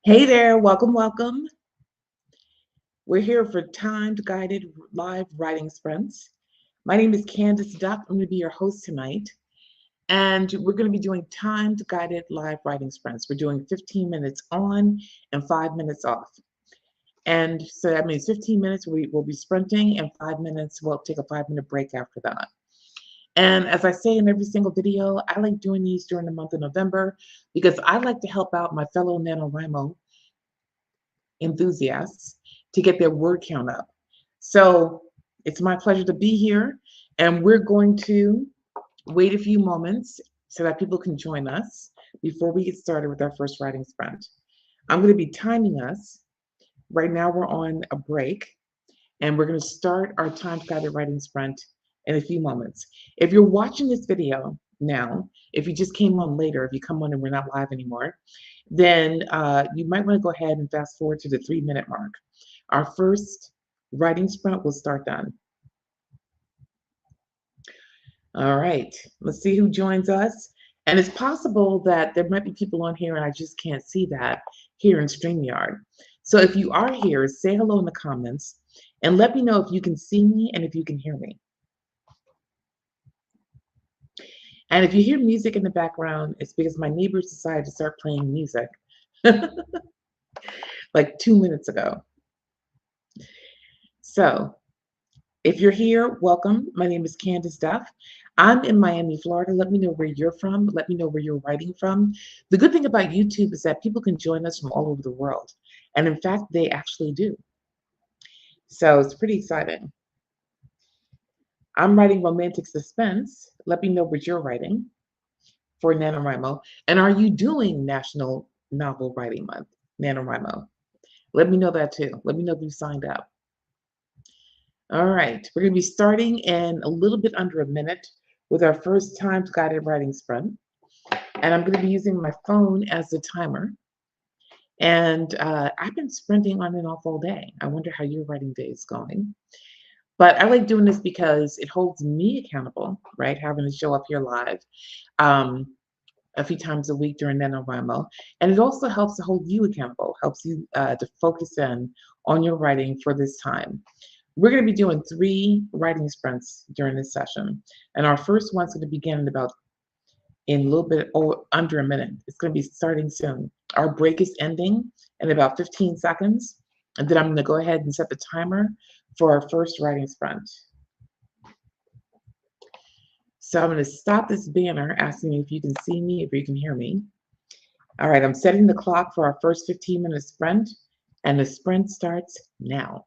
Hey there, welcome, welcome. We're here for timed guided live writing sprints. My name is Candace Duck. I'm going to be your host tonight. And we're going to be doing timed guided live writing sprints. We're doing 15 minutes on and 5 minutes off. And so that means 15 minutes we will be sprinting, and 5 minutes we'll take a 5 minute break after that. And as I say in every single video, I like doing these during the month of November because I like to help out my fellow NaNoWriMo enthusiasts to get their word count up. So it's my pleasure to be here, and we're going to wait a few moments so that people can join us before we get started with our first writing sprint. I'm going to be timing us. Right now we're on a break, and we're going to start our timed guided writing sprint in a few moments. If you're watching this video now, if you just came on later, if you come on and we're not live anymore, then you might want to go ahead and fast forward to the 3 minute mark. Our first writing sprint will start then. All right, let's see who joins us. And it's possible that there might be people on here and I just can't see that here in StreamYard. So if you are here, say hello in the comments and let me know if you can see me and if you can hear me. And if you hear music in the background, it's because my neighbors decided to start playing music like 2 minutes ago. So if you're here, welcome. My name is Candace Duff. I'm in Miami, Florida. Let me know where you're from. Let me know where you're writing from. The good thing about YouTube is that people can join us from all over the world. And in fact, they actually do. So it's pretty exciting. I'm writing romantic suspense. Let me know what you're writing for NaNoWriMo. And are you doing National Novel Writing Month, NaNoWriMo? Let me know that too. Let me know if you signed up. All right, we're going to be starting in a little bit under a minute with our first timed guided writing sprint. And I'm going to be using my phone as the timer. And I've been sprinting on and off all day. I wonder how your writing day is going. But I like doing this because it holds me accountable, right? Having to show up here live a few times a week during NaNoWriMo. And it also helps to hold you accountable, helps you to focus in on your writing for this time. We're going to be doing 3 writing sprints during this session. And our first one's going to begin in a little bit under a minute. It's going to be starting soon. Our break is ending in about 15 seconds. And then I'm going to go ahead and set the timer for our first writing sprint. So I'm going to stop this banner asking you if you can see me, if you can hear me. All right, I'm setting the clock for our first 15-minute sprint, and the sprint starts now.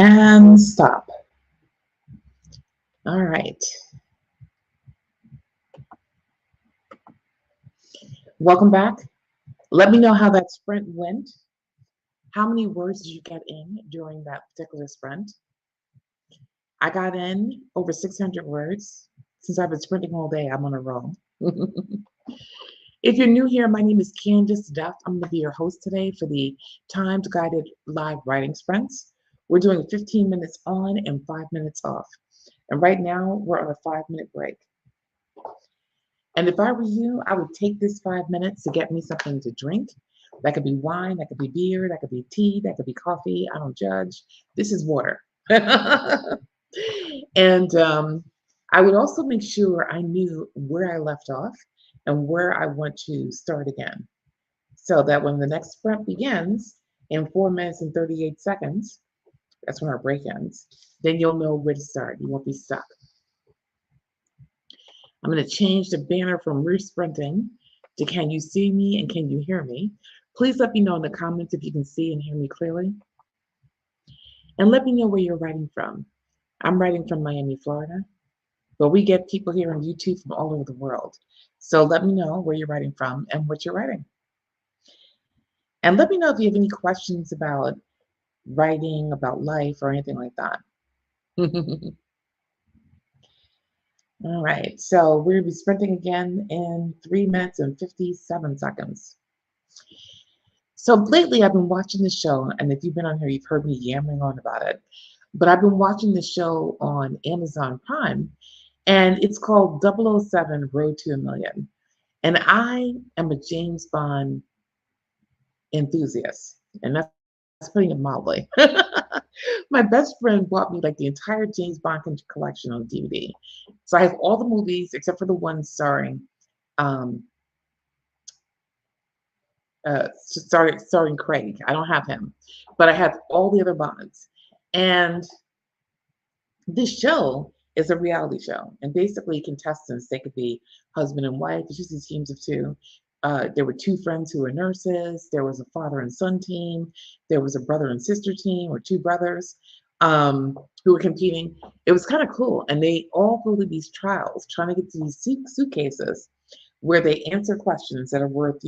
And stop. All right. Welcome back. Let me know how that sprint went. How many words did you get in during that particular sprint? I got in over 600 words. Since I've been sprinting all day, I'm on a roll. If you're new here, my name is Candace Duff. I'm going to be your host today for the timed guided live writing sprints. We're doing 15 minutes on and 5 minutes off. And right now, we're on a 5-minute break. And if I were you, I would take this 5 minutes to get me something to drink. That could be wine, that could be beer, that could be tea, that could be coffee. I don't judge. This is water. And I would also make sure I knew where I left off and where I want to start again. So that when the next sprint begins in 4 minutes and 38 seconds, that's when our break ends, then you'll know where to start. You won't be stuck. I'm going to change the banner from We're Sprinting to Can You See Me and Can You Hear Me? Please let me know in the comments if you can see and hear me clearly. And let me know where you're writing from. I'm writing from Miami, Florida, but we get people here on YouTube from all over the world. So let me know where you're writing from and what you're writing. And let me know if you have any questions about writing, about life, or anything like that. All right, so we're going to be sprinting again in 3 minutes and 57 seconds. So lately I've been watching the show, and if you've been on here, you've heard me yammering on about it. But I've been watching the show on Amazon Prime, and it's called 007 Road to a Million. And I am a James Bond enthusiast, and that's putting it mildly. My best friend bought me like the entire James Bond collection on DVD. So I have all the movies except for the one um, starring Craig. I don't have him, but I have all the other Bonds. And this show is a reality show, and basically contestants, they could be husband and wife. It's usually teams of two. There were two friends who were nurses. There was a father and son team. There was a brother and sister team, or two brothers who were competing. It was kind of cool, and they all go to these trials, trying to get to these suitcases where they answer questions that are worth,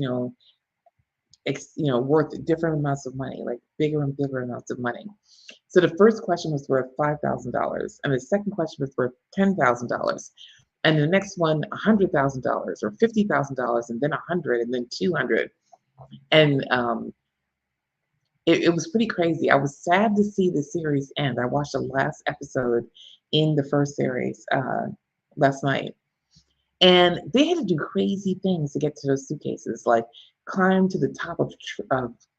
worth different amounts of money, like bigger and bigger amounts of money. So the first question was worth $5,000, and the second question was worth $10,000, and the next one $100,000 or $50,000, and then 100, and then 200, and it was pretty crazy. I was sad to see the series end. I watched the last episode in the first series last night. And they had to do crazy things to get to those suitcases, like climb to the top of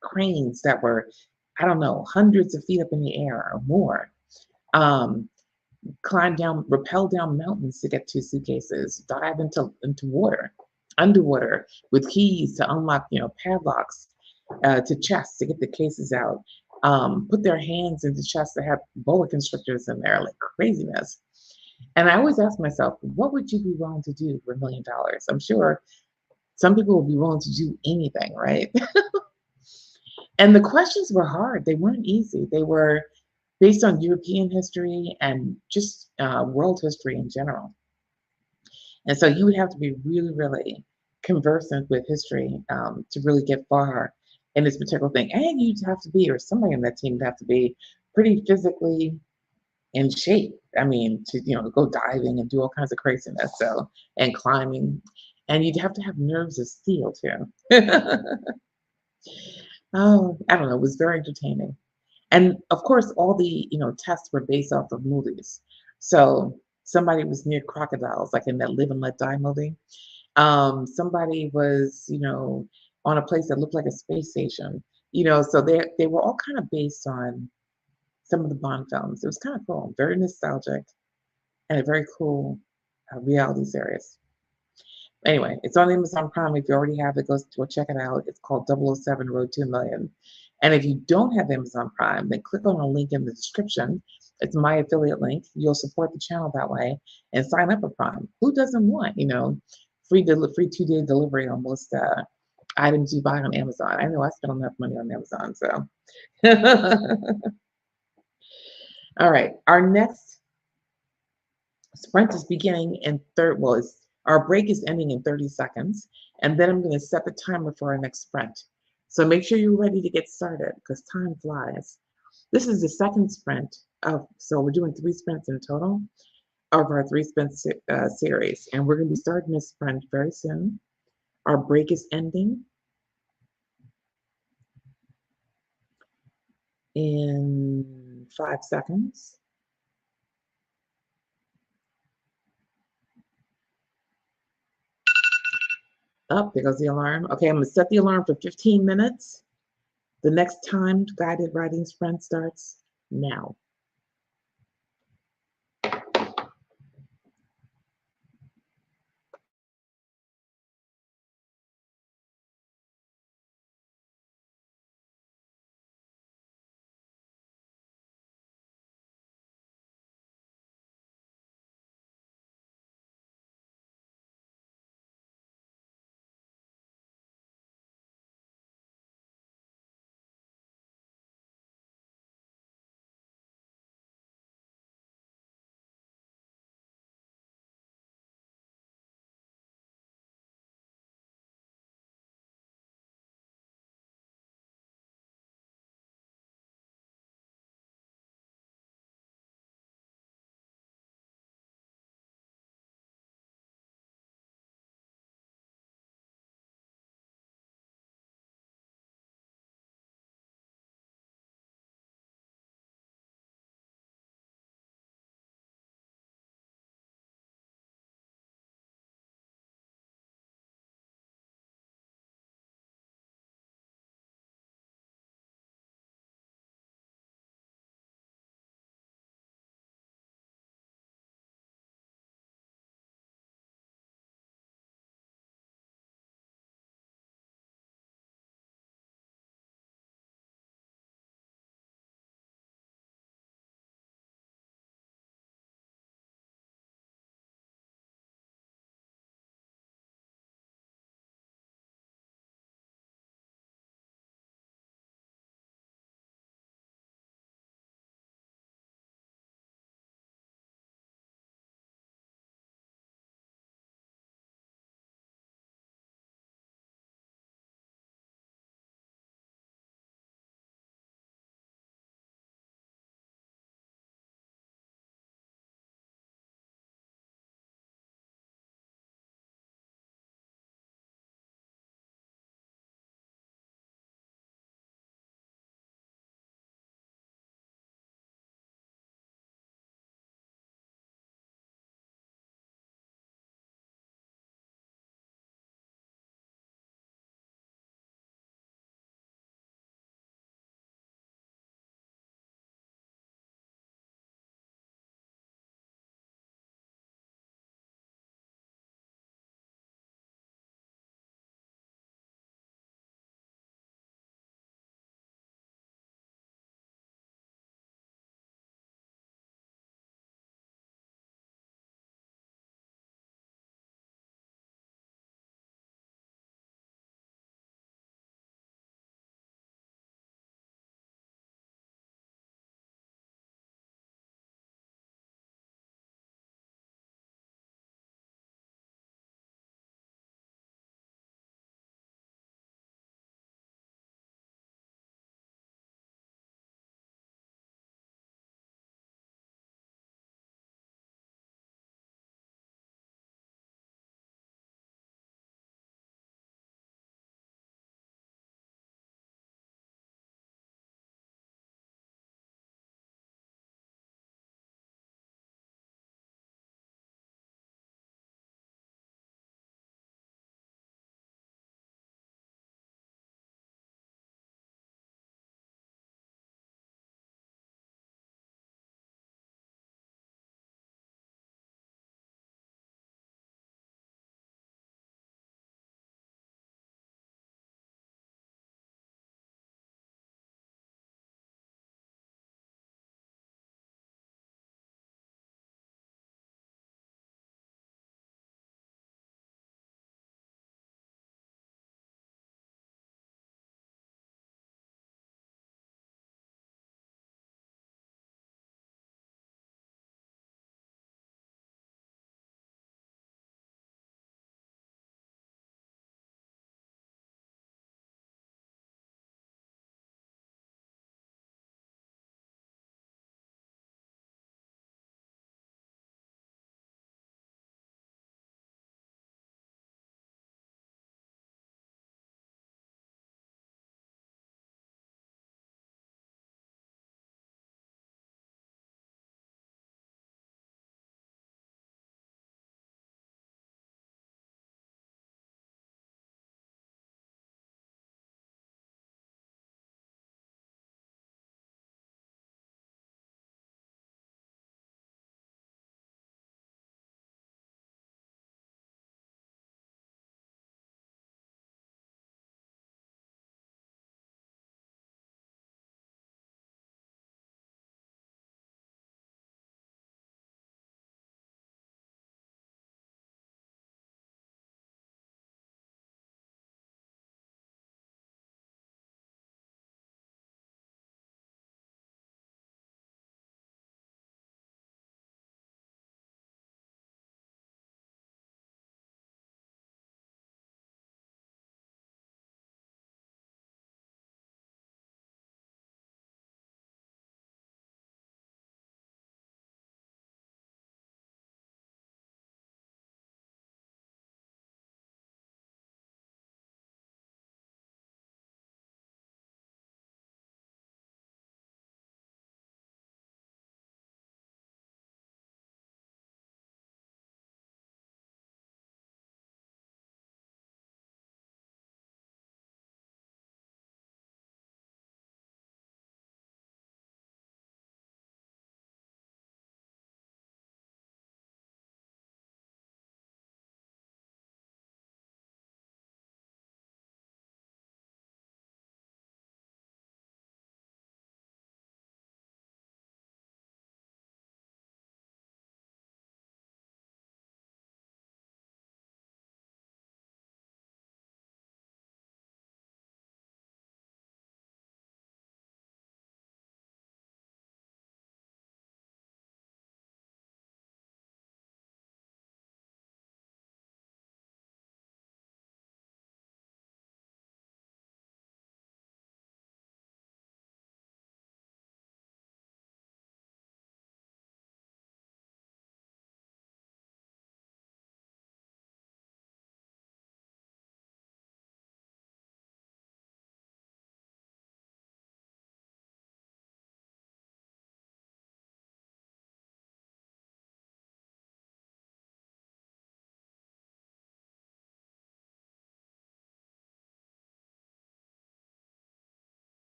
cranes that were, I don't know, hundreds of feet up in the air or more. Climb down, rappel down mountains to get to suitcases, dive into water, underwater with keys to unlock, padlocks to chests to get the cases out. Put their hands into chests that have boa constrictors in there, like craziness. And I always ask myself, what would you be willing to do for $1 million? I'm sure some people will be willing to do anything, right? And the questions were hard. They weren't easy. They were based on European history and just world history in general. And so you would have to be really, really conversant with history to really get far in this particular thing. And you'd have to be, or somebody on that team would have to be pretty physically in shape. I mean, to go diving and do all kinds of craziness. So, and climbing, and you'd have to have nerves of steel too. Oh, I don't know. It was very entertaining, and of course, all the tests were based off of movies. So somebody was near crocodiles, like in that Live and Let Die movie. Somebody was, on a place that looked like a space station. So they were all kind of based on some of the Bond films. It was kind of cool, very nostalgic, and a very cool reality series. Anyway, it's on Amazon Prime. If you already have it, go check it out. It's called 007 Road to a Million. And if you don't have Amazon Prime, then click on a link in the description. It's my affiliate link. You'll support the channel that way and sign up for Prime. Who doesn't want, free 2-day delivery on most items you buy on Amazon? I know I spend enough money on Amazon, so. All right, our next sprint is beginning in our break is ending in 30 seconds, and then I'm going to set the timer for our next sprint. So make sure you're ready to get started because time flies. This is the second sprint so we're doing 3 sprints in total of our 3 sprint series, and we're going to be starting this sprint very soon. Our break is ending in 5 seconds. Oh, there goes the alarm. Okay, I'm going to set the alarm for 15 minutes. The next timed guided writing sprint starts now.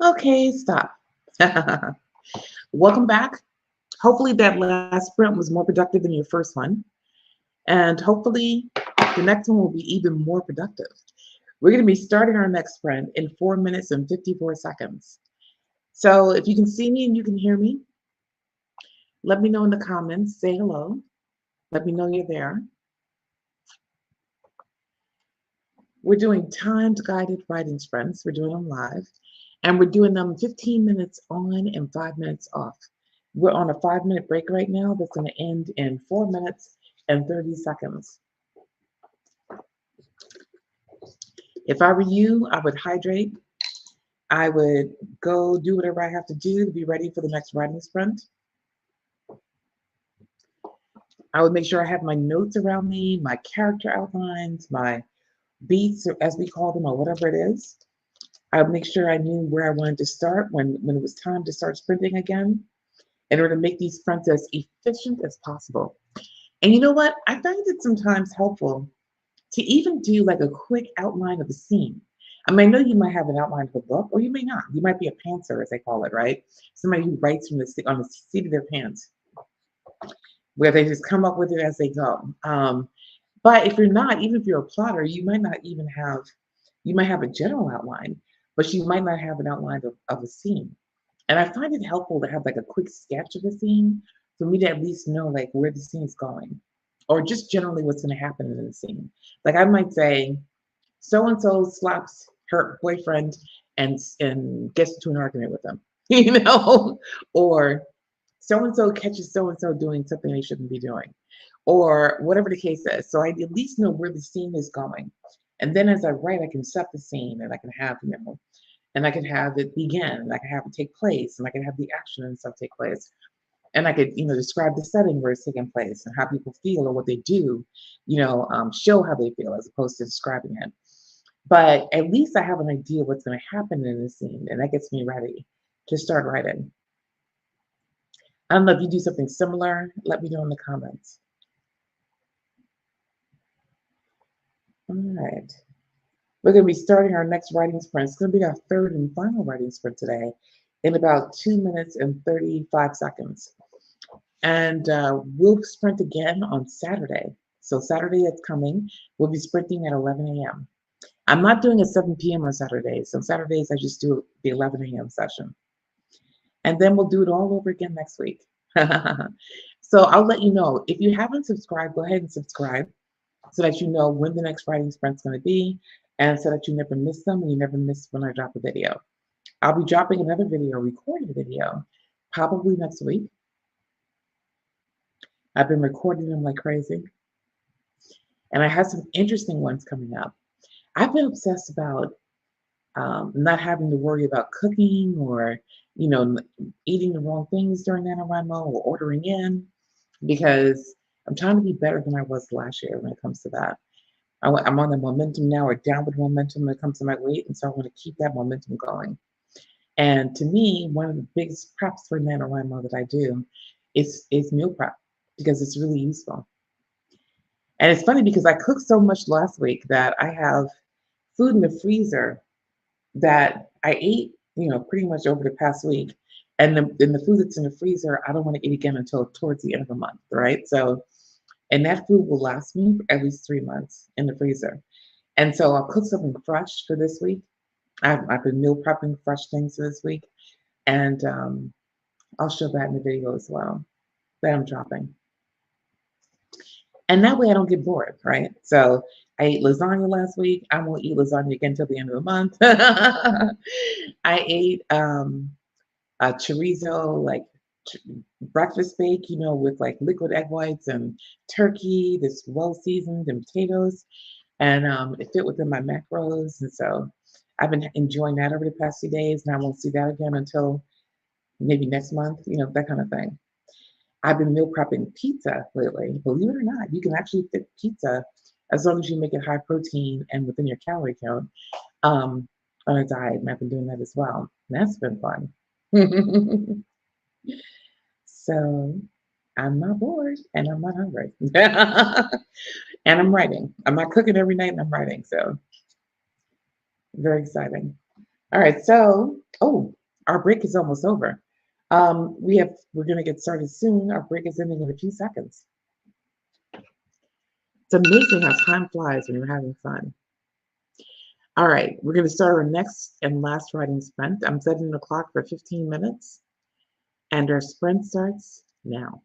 Okay, stop. Welcome back. Hopefully that last sprint was more productive than your first one. And hopefully the next one will be even more productive. We're going to be starting our next sprint in 4 minutes and 54 seconds. So if you can see me and you can hear me, let me know in the comments. Say hello. Let me know you're there. We're doing timed guided writing sprints. We're doing them live. And we're doing them 15 minutes on and 5 minutes off. We're on a 5-minute break right now that's going to end in 4 minutes and 30 seconds. If I were you, I would hydrate. I would go do whatever I have to do to be ready for the next writing sprint. I would make sure I have my notes around me, my character outlines, my beats, or as we call them, or whatever it is. I would make sure I knew where I wanted to start when it was time to start sprinting again, in order to make these sprints as efficient as possible. And you know what? I find it sometimes helpful to even do like a quick outline of a scene. I mean, I know you might have an outline of a book, or you may not. You might be a pantser, as they call it, right? Somebody who writes from on the seat of their pants, where they just come up with it as they go. But if you're not, even if you're a plotter, you might not even have, you might have a general outline, but you might not have an outline of a scene. And I find it helpful to have like a quick sketch of the scene for me to at least know like where the scene is going, or just generally what's going to happen in the scene. Like I might say, so and so slaps her boyfriend and gets into an argument with him, or so and so catches so and so doing something they shouldn't be doing, or whatever the case is. So I at least know where the scene is going, and then as I write, I can set the scene, and I can have and I can have it begin, and I can have it take place, and I can have the action and stuff take place. And I could, describe the setting where it's taking place and how people feel or what they do, show how they feel as opposed to describing it. But at least I have an idea what's going to happen in the scene, and that gets me ready to start writing. I don't know if you do something similar. Let me know in the comments. All right. We're going to be starting our next writing sprint. It's going to be our third and final writing sprint today in about 2 minutes and 35 seconds. And we'll sprint again on Saturday. So Saturday that's coming, we'll be sprinting at 11 a.m. I'm not doing a 7 p.m. on Saturdays. So Saturdays I just do the 11 a.m. session. And then we'll do it all over again next week. So I'll let you know. If you haven't subscribed, go ahead and subscribe so that you know when the next writing sprint's going to be, and so that you never miss them and you never miss when I drop a video. I'll be dropping another video, recorded video, probably next week. I've been recording them like crazy. And I have some interesting ones coming up. I've been obsessed about not having to worry about cooking or, eating the wrong things during NaNoWriMo or ordering in, because I'm trying to be better than I was last year when it comes to that. I'm on the momentum now, or downward momentum when it comes to my weight, and so I want to keep that momentum going. And to me, one of the biggest preps for NaNoWriMo that I do is meal prep, because it's really useful. And it's funny because I cooked so much last week that I have food in the freezer that I ate, pretty much over the past week. And the food that's in the freezer, I don't want to eat again until towards the end of the month, right? So, and that food will last me for at least 3 months in the freezer. And so I'll cook something fresh for this week. I've been meal prepping fresh things for this week. And I'll show that in the video as well that I'm dropping. And that way I don't get bored, right? So I ate lasagna last week. I won't eat lasagna again until the end of the month. I ate a chorizo, like breakfast bake, with like liquid egg whites and turkey that's well seasoned, and potatoes. And it fit within my macros. And so I've been enjoying that over the past few days. And I won't see that again until maybe next month, that kind of thing. I've been meal prepping pizza lately. Believe it or not, you can actually fit pizza as long as you make it high protein and within your calorie count on a diet. And I've been doing that as well. And that's been fun. So I'm not bored and I'm not hungry. And I'm writing. I'm not cooking every night and I'm writing. So very exciting. All right. So, Our break is almost over. We're going to get started soon. Our break is ending in a few seconds. It's amazing how time flies when you're having fun. All right, we're going to start our next and last writing sprint. I'm setting the clock for 15 minutes, and our sprint starts now.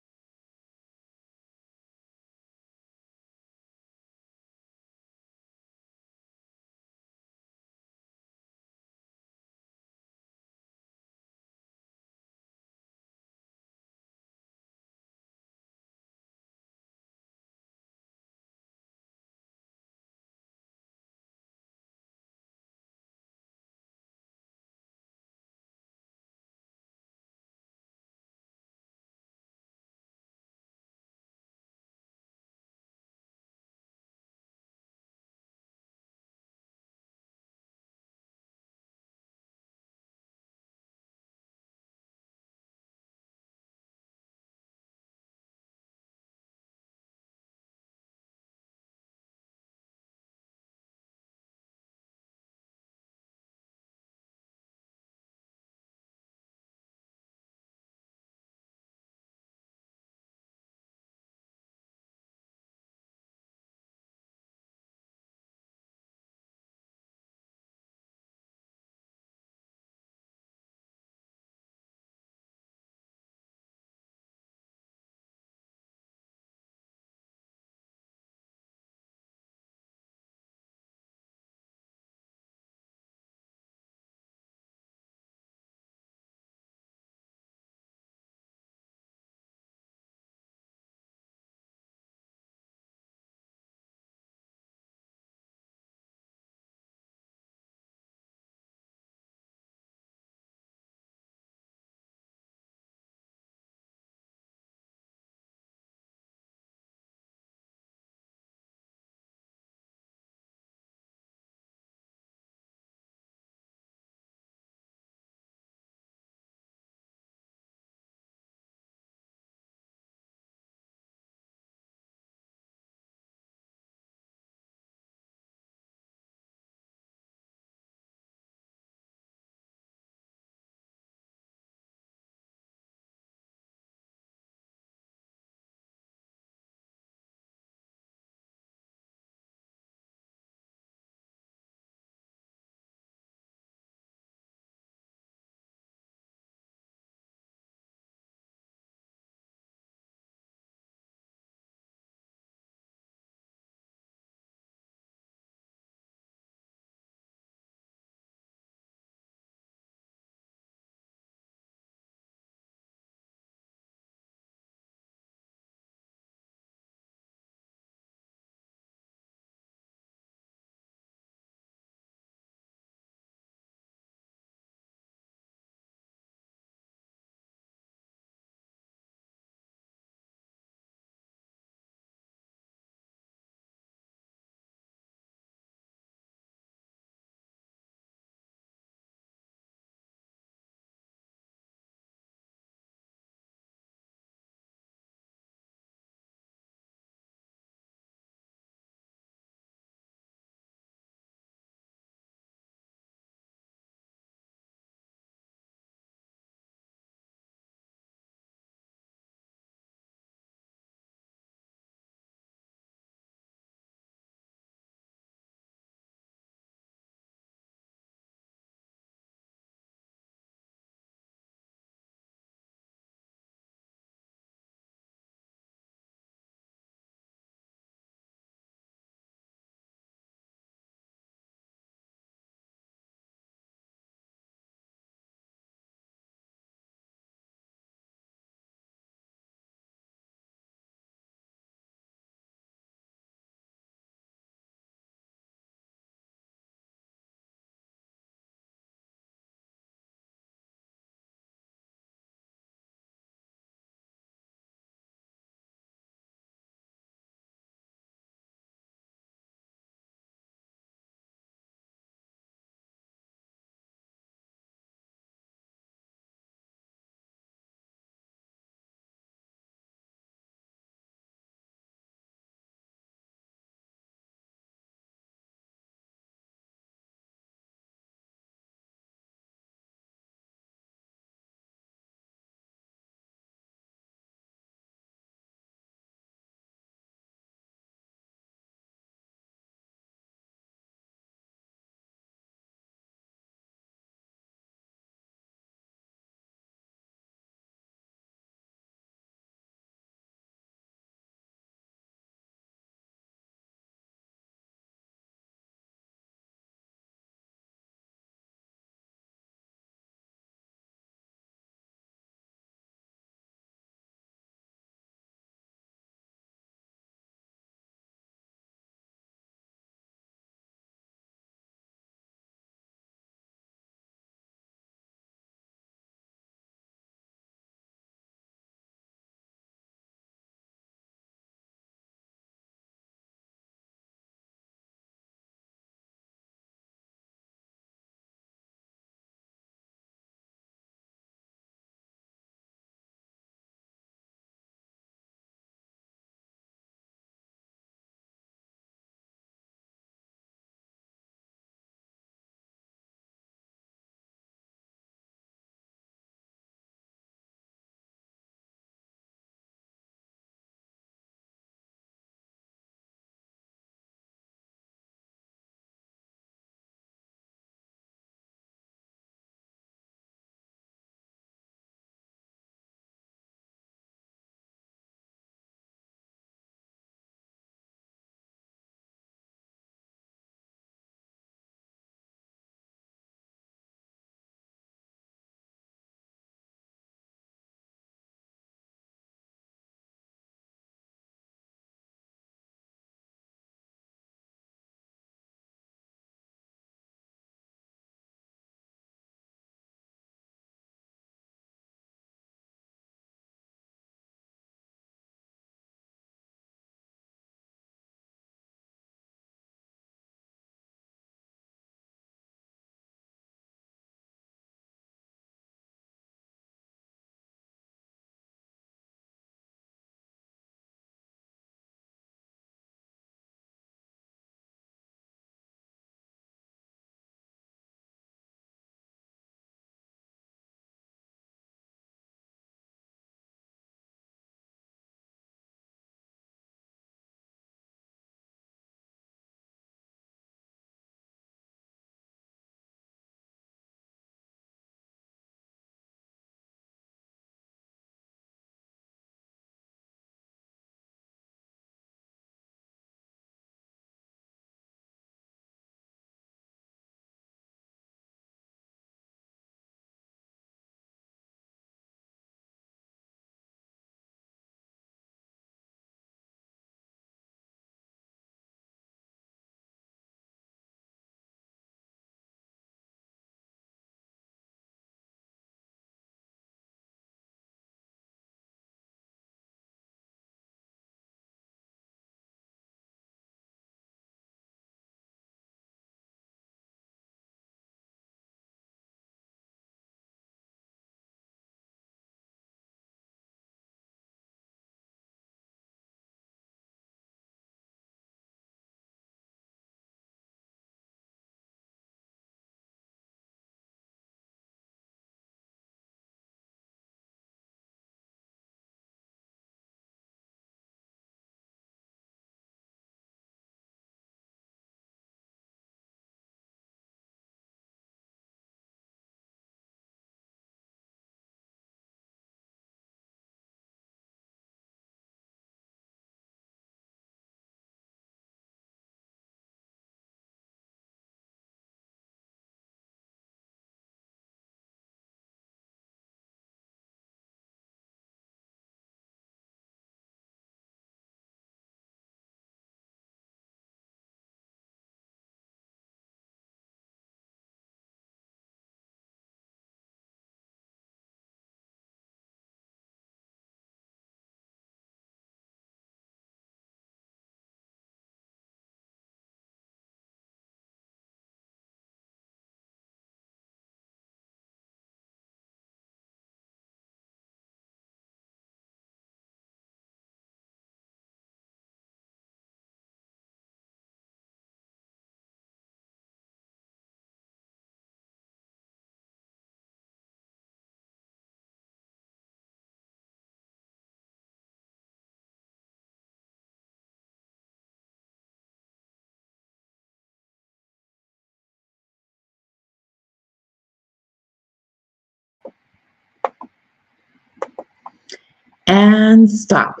And stop.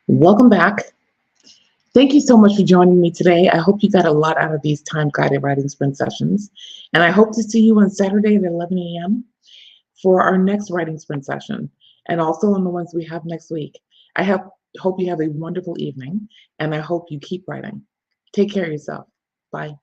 Welcome back. Thank you so much for joining me today. I hope you got a lot out of these time-guided writing sprint sessions. And I hope to see you on Saturday at 11 a.m. for our next writing sprint session, and also on the ones we have next week. Hope you have a wonderful evening, and I hope you keep writing. Take care of yourself. Bye.